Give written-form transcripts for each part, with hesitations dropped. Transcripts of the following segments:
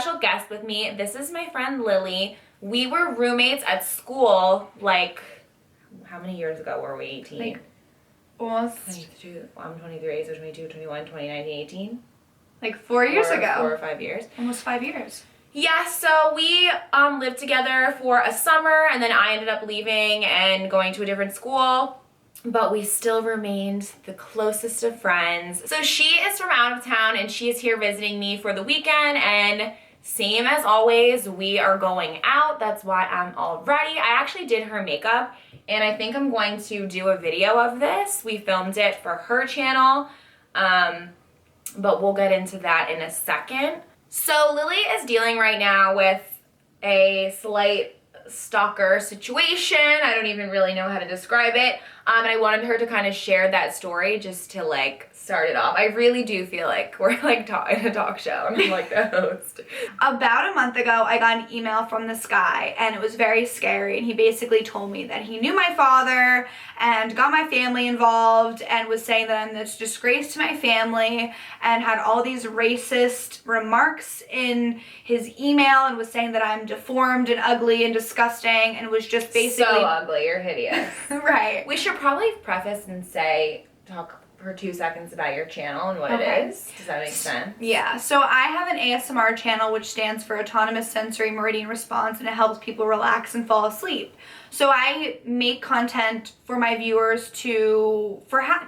special guest with me. This is my friend Lily. We were roommates at school, like, how many years ago were we? 18? Like, almost. 22. Well, I'm 23, so 22, 21, 2019, 18. Like 4 years ago. 4 or 5 years. Almost 5 years. Yeah, so we lived together for a summer, and then I ended up leaving and going to a different school. But we still remained the closest of friends. So she is from out of town and she is here visiting me for the weekend, and same as always, we are going out. That's why I'm all ready. I actually did her makeup and I think I'm going to do a video of this. We filmed it for her channel, but we'll get into that in a second. So Lily is dealing right now with a slight stalker situation. I don't even really know how to describe it. And I wanted her to kind of share that story just to like start it off. I really do feel like we're like in a talk show and I'm like the host. About a month ago, I got an email from this guy and it was very scary, and he basically told me that he knew my father and got my family involved and was saying that I'm this disgrace to my family, and had all these racist remarks in his email, and was saying that I'm deformed and ugly and disgusting, and was just basically so ugly, you're hideous. Right. We should probably preface and say, talk for 2 seconds about your channel and what it is. Does that make sense? Yeah, so I have an ASMR channel which stands for Autonomous Sensory Meridian Response, and it helps people relax and fall asleep. So I make content for my viewers to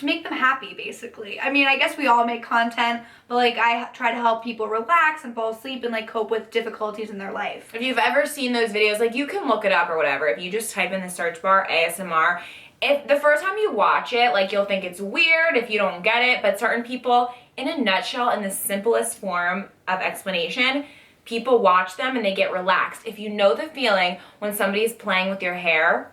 make them happy, basically. I mean, I guess we all make content, but like I try to help people relax and fall asleep and like cope with difficulties in their life. If you've ever seen those videos, like you can look it up or whatever. If you just type in the search bar ASMR, if the first time you watch it, like you'll think it's weird if you don't get it, but certain people, in a nutshell, in the simplest form of explanation, people watch them and they get relaxed. If you know the feeling when somebody's playing with your hair,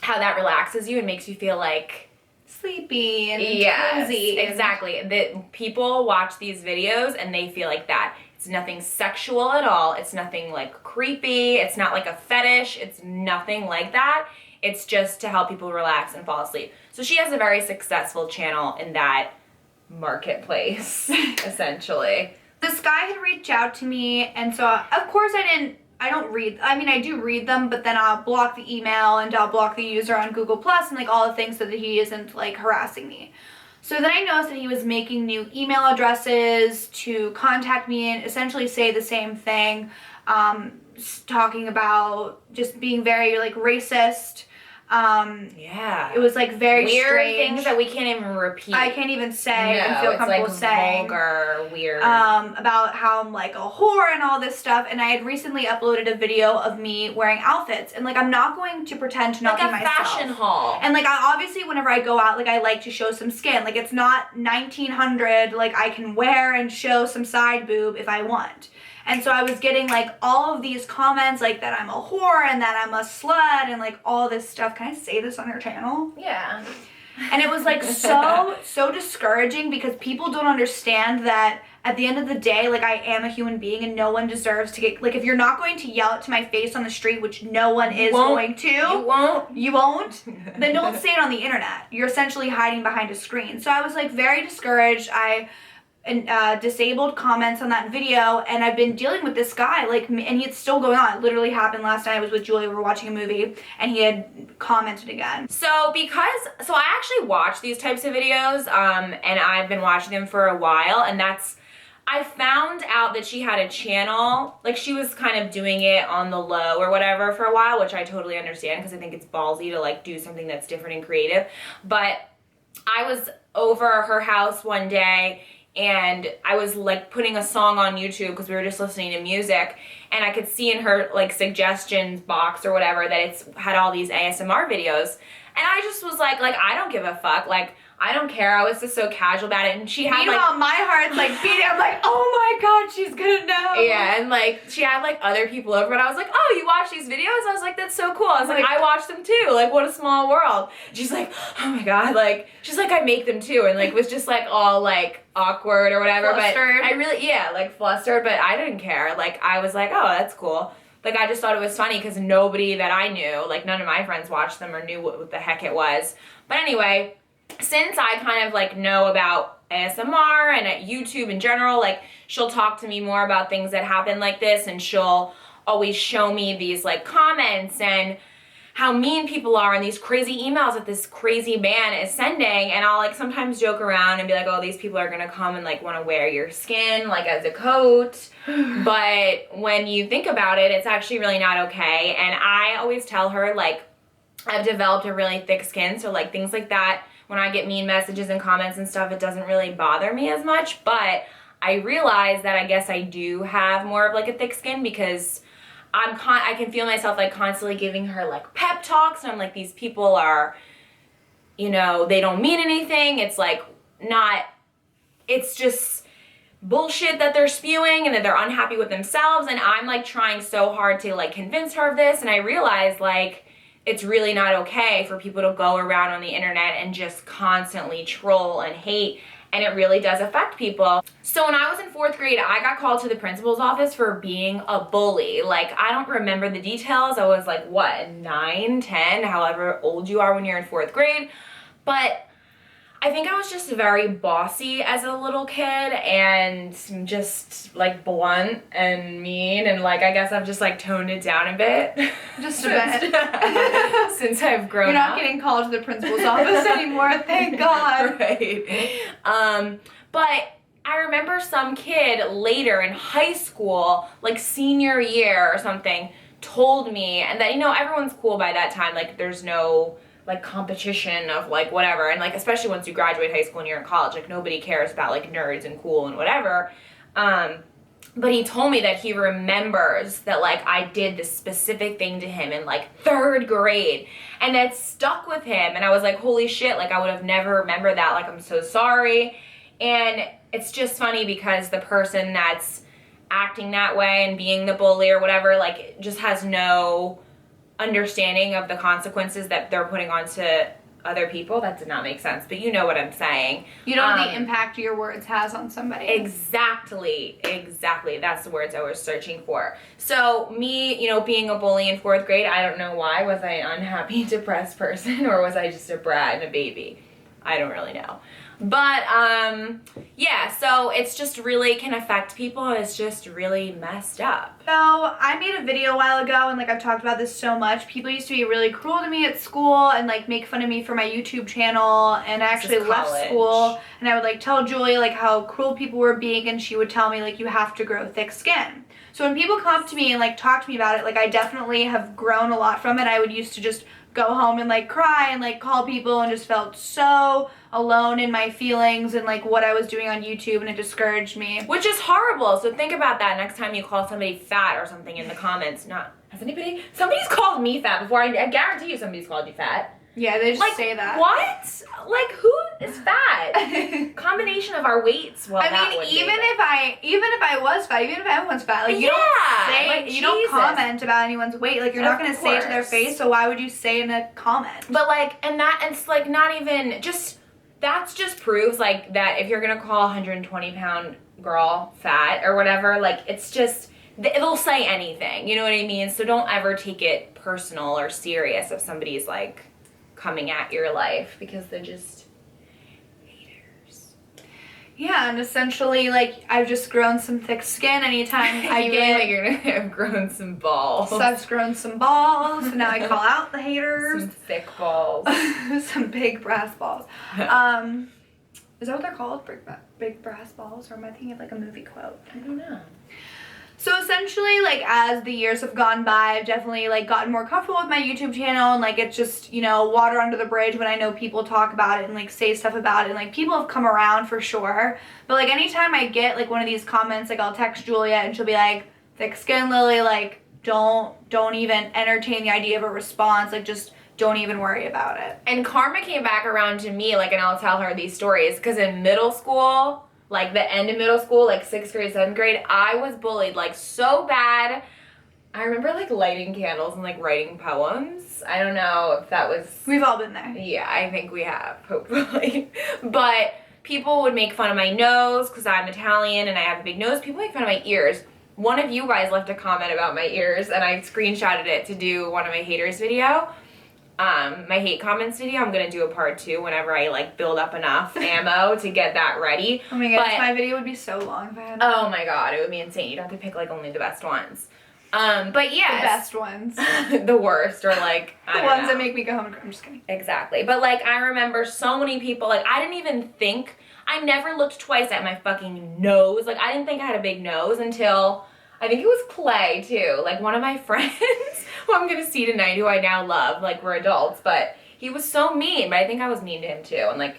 how that relaxes you and makes you feel like sleepy and yes, cozy. Exactly. That people watch these videos and they feel like that. It's nothing sexual at all. It's nothing like creepy. It's not like a fetish. It's nothing like that. It's just to help people relax and fall asleep. So she has a very successful channel in that marketplace, essentially. This guy had reached out to me, and so of course I do read them, but then I'll block the email and I'll block the user on Google Plus and like all the things so that he isn't like harassing me. So then I noticed that he was making new email addresses to contact me and essentially say the same thing, talking about just being very like racist. Yeah. It was like very weird strange things that we can't even repeat. I can't even say and feel comfortable it's like saying. Vulgar, weird. About how I'm like a whore and all this stuff, and I had recently uploaded a video of me wearing outfits, and like I'm not going to pretend to not like be a myself. fashion haul. And like I obviously whenever I go out, like I like to show some skin. Like it's not 1900, like I can wear and show some side boob if I want. And so I was getting like all of these comments like that I'm a whore and that I'm a slut and like all this stuff. Can I say this on her channel? Yeah. And it was like so discouraging, because people don't understand that at the end of the day, like I am a human being and no one deserves to get, like if you're not going to yell it to my face on the street, which no one is going to. You won't? Then don't say it on the internet. You're essentially hiding behind a screen. So I was like very discouraged. I disabled comments on that video, and I've been dealing with this guy, like, and it's still going on. It literally happened last night. I was with Julia, we were watching a movie, and he had commented again. So I actually watch these types of videos, and I've been watching them for a while, and I found out that she had a channel, like she was kind of doing it on the low or whatever for a while, which I totally understand because I think it's ballsy to like do something that's different and creative. But I was over her house one day and I was like putting a song on YouTube because we were just listening to music, and I could see in her like suggestions box or whatever that it's had all these ASMR videos, and I just was like I don't give a fuck, like I don't care. I was just so casual about it, and she had meanwhile, my heart's like beating. I'm like, oh my god, she's gonna know. Yeah, and like she had like other people over, but I was like, oh, you watch these videos? I was like, that's so cool. I was like, I watch them too. Like, what a small world. She's like, oh my god, like she's like, I make them too, and like was just like all like awkward or whatever. Flustered. But I really, like flustered, but I didn't care. Like I was like, oh, that's cool. Like I just thought it was funny because nobody that I knew, like none of my friends watched them or knew what the heck it was. But anyway, since I kind of like know about ASMR and at YouTube in general. Like, she'll talk to me more about things that happen like this, and she'll always show me these like comments and how mean people are and these crazy emails that this crazy man is sending. And I'll like sometimes joke around and be like, oh, these people are gonna come and like want to wear your skin like as a coat. But when you think about it, it's actually really not okay. And I always tell her, like, I've developed a really thick skin, so like things like that, when I get mean messages and comments and stuff, it doesn't really bother me as much. But I realize that I guess I do have more of like a thick skin, because I can feel myself like constantly giving her like pep talks, and I'm like, these people are, you know, they don't mean anything. It's like it's just bullshit that they're spewing, and that they're unhappy with themselves. And I'm like trying so hard to like convince her of this, and I realize like it's really not okay for people to go around on the internet and just constantly troll and hate. And it really does affect people. So when I was in 4th grade, I got called to the principal's office for being a bully. Like, I don't remember the details. I was like, what, 9, 10, however old you are when you're in 4th grade. But I think I was just very bossy as a little kid, and just like blunt and mean, and like I guess I've just like toned it down a bit. Just a bit. Since I've grown up. You're not getting called to the principal's office anymore, thank God. Right. But I remember some kid later in high school, like senior year or something, told me, and that, you know, everyone's cool by that time, like there's no like competition of like whatever, and like especially once you graduate high school and you're in college, like nobody cares about like nerds and cool and whatever. But he told me that he remembers that like I did this specific thing to him in like 3rd grade, and it stuck with him. And I was like, holy shit, like I would have never remembered that, like I'm so sorry. And it's just funny because the person that's acting that way and being the bully or whatever, like just has no understanding of the consequences that they're putting onto other people. That did not make sense, but you know what I'm saying. You know the impact your words has on somebody. Exactly. That's the words I was searching for. So me, you know, being a bully in 4th grade, I don't know why. Was I an unhappy, depressed person, or was I just a brat and a baby? I don't really know. But yeah, so it's just really can affect people, and it's just really messed up. So I made a video a while ago, and like I've talked about this so much. People used to be really cruel to me at school and like make fun of me for my YouTube channel, and I actually left school, and I would like tell Julie like how cruel people were being, and she would tell me like you have to grow thick skin. So when people come up to me and like talk to me about it, like I definitely have grown a lot from it. I would used to just go home and like cry and like call people, and just felt so alone in my feelings and like what I was doing on YouTube, and it discouraged me. Which is horrible. So think about that next time you call somebody fat or something in the comments. Somebody's called me fat before. I guarantee you somebody's called you fat. Yeah, they just like, say that. What? Like, who is fat? Combination of our weights. Well, I mean, even if I was fat, even if everyone's fat, like you don't comment about anyone's weight. Like you're not gonna say it to their face, so why would you say in a comment? But like, and it's like not even just. That just proves like that if you're gonna call a 120-pound girl fat or whatever, like it's just they'll say anything. You know what I mean? So don't ever take it personal or serious if somebody's like coming at your life, because they're just haters. Yeah, and essentially, like, I've just grown some thick skin anytime I get... like you're gonna have grown some balls. So I've grown some balls, and now I call out the haters. Some thick balls. Some big brass balls. Is that what they're called? Big brass balls? Or am I thinking of, like, a movie quote? I don't know. So essentially, like, as the years have gone by, I've definitely, like, gotten more comfortable with my YouTube channel, and, like, it's just, you know, water under the bridge when I know people talk about it and, like, say stuff about it, and, like, people have come around for sure. But, like, anytime I get, like, one of these comments, like, I'll text Julia, and she'll be like, thick skin, Lily, like, don't even entertain the idea of a response, like, just don't even worry about it. And karma came back around to me, like, and I'll tell her these stories, because in middle school, like the end of middle school, like 6th grade, 7th grade, I was bullied like so bad. I remember like lighting candles and like writing poems. I don't know if that was... We've all been there. Yeah, I think we have, hopefully. But people would make fun of my nose because I'm Italian and I have a big nose. People make fun of my ears. One of you guys left a comment about my ears, and I screenshotted it to do one of my haters video. my hate comments video. I'm gonna do a part 2 whenever I like build up enough ammo to get that ready. Oh my gosh, my video would be so long if I had. Oh my god, it would be insane. You'd have to pick like only the best ones. But yes. The best ones. The worst, or like, I the don't ones know. that make me go home and cry. I'm just kidding. Exactly. But like, I remember so many people, like, I didn't even think, I never looked twice at my fucking nose. Like, I didn't think I had a big nose until, I think it was Clay too. Like, one of my friends who I'm gonna see tonight, who I now love, like, we're adults, but he was so mean, but I think I was mean to him too. And like,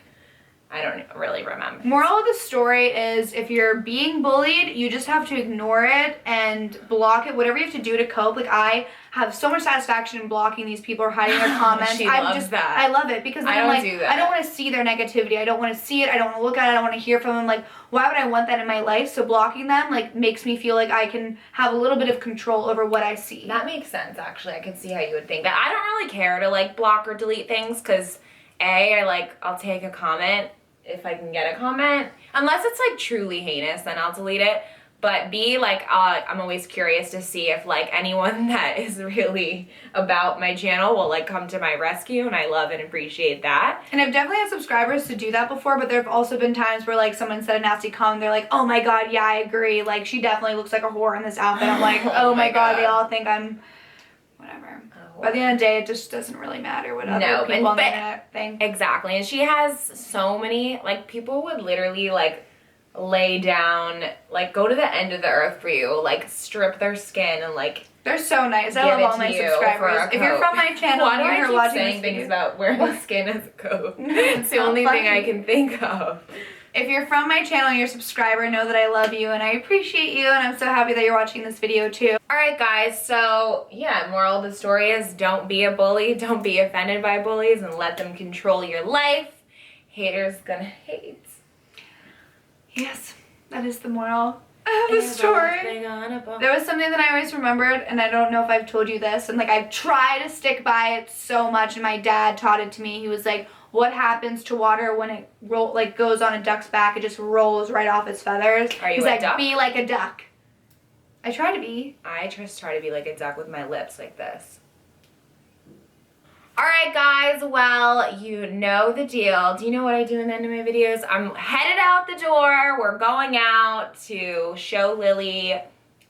I don't really remember. Moral of the story is if you're being bullied, you just have to ignore it and block it. Whatever you have to do to cope. Like, I have so much satisfaction in blocking these people or hiding their comments. She loves that. I love it because then I I'm like, don't do that. I don't want to see their negativity. I don't want to see it. I don't want to look at it. I don't want to hear from them. Like, why would I want that in my life? So blocking them like makes me feel like I can have a little bit of control over what I see. That makes sense, actually. I can see how you would think that. I don't really care to like block or delete things because I'll take a comment if I can get a comment. Unless it's like truly heinous, then I'll delete it. But B, like, I'm always curious to see if like anyone that is really about my channel will like come to my rescue, and I love and appreciate that. And I've definitely had subscribers to do that before, but there have also been times where like someone said a nasty comment, they're like, oh my god, yeah, I agree. Like, she definitely looks like a whore in this outfit. I'm like, oh my god, they all think I'm whatever. By the end of the day, it just doesn't really matter what other people on the internet think. Exactly. And she has so many, like, people would literally, like, lay down, like, go to the end of the earth for you, like, strip their skin and, like, they're so nice. I love all my subscribers. If you're from my channel, why do you're I keep watching saying this things video. about wearing skin as a coat? It's the only thing I can think of. If you're from my channel and you're a subscriber, know that I love you and I appreciate you, and I'm so happy that you're watching this video too. Alright guys, so yeah, moral of the story is don't be a bully, don't be offended by bullies, and let them control your life. Haters gonna hate. Yes, that is the moral of the story. There was something that I always remembered, and I don't know if I've told you this, and like I've tried to stick by it so much, and my dad taught it to me. He was like, what happens to water when it goes on a duck's back? It just rolls right off its feathers. Are you He's a like, duck? be like a duck. I try to be. I just try to be like a duck with my lips like this. Alright guys, well, you know the deal. Do you know what I do in the end of my videos? I'm headed out the door. We're going out to show Lily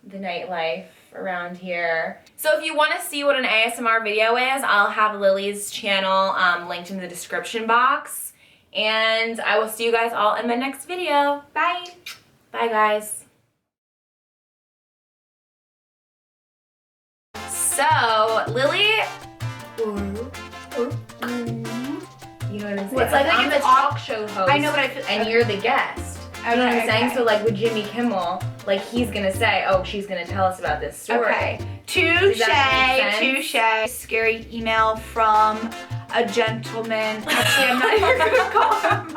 the nightlife around here. So if you want to see what an ASMR video is, I'll have Lily's channel linked in the description box. And I will see you guys all in my next video. Bye. Bye guys. So, Lily, you know what I'm saying? It's like I'm the talk show host. I know, but I feel, and you're the guest. You know what I'm saying? So like with Jimmy Kimmel, like he's gonna say, oh, she's gonna tell us about this story. Okay. Touche. Scary email from a gentleman. Actually, I'm not even gonna call him.